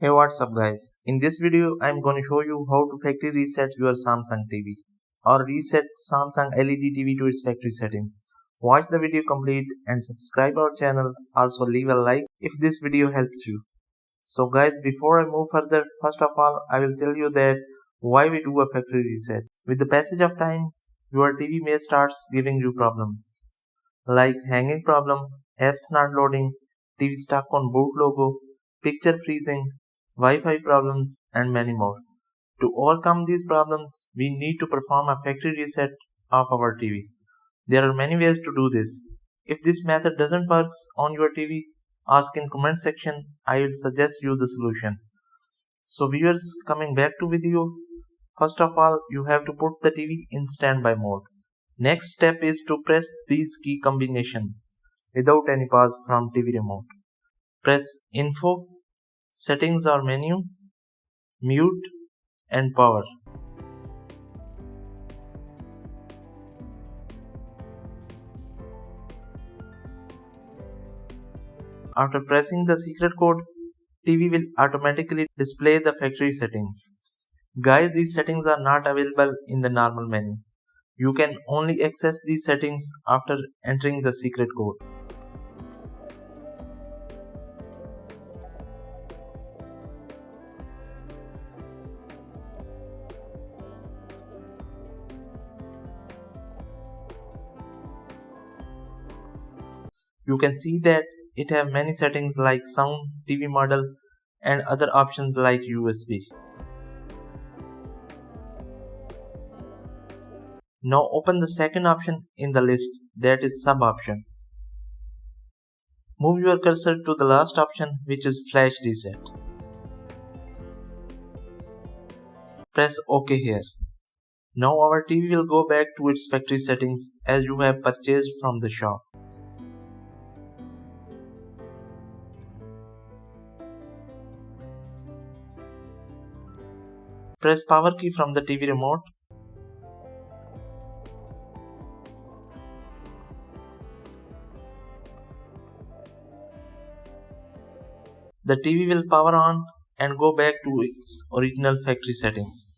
Hey, what's up guys? In this video I'm going to show you how to factory reset your Samsung TV or reset Samsung LED TV to its factory settings. Watch the video complete and subscribe our channel. Also leave a like if this video helps you. So guys, before I move further, first of all I will tell you that why we do a factory reset. With the passage of time, your TV may starts giving you problems like hanging problem, apps not loading, TV stuck on boot logo, picture freezing, Wi-Fi problems, and many more. To overcome these problems, we need to perform a factory reset of our TV. There are many ways to do this. If this method doesn't work on your TV, ask in comment section. I will suggest you the solution. So viewers, coming back to video, first of all you have to put the TV in standby mode. Next step is to press these key combination without any pause from TV remote. Press Info, Settings or Menu, Mute and Power. After pressing the secret code, TV will automatically display the factory settings. Guys, these settings are not available in the normal menu. You can only access these settings after entering the secret code. You can see that it have many settings like sound, TV model and other options like USB. Now open the second option in the list, that is sub option. Move your cursor to the last option, which is flash reset. Press OK here. Now our TV will go back to its factory settings as you have purchased from the shop. Press power key from the TV remote. The TV will power on and go back to its original factory settings.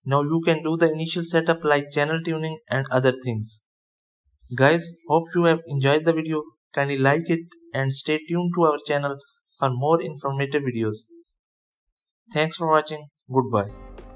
Now you can do the initial setup like channel tuning and other things. Guys, hope you have enjoyed the video. Kindly like it and stay tuned to our channel for more informative videos. Thanks for watching. Goodbye.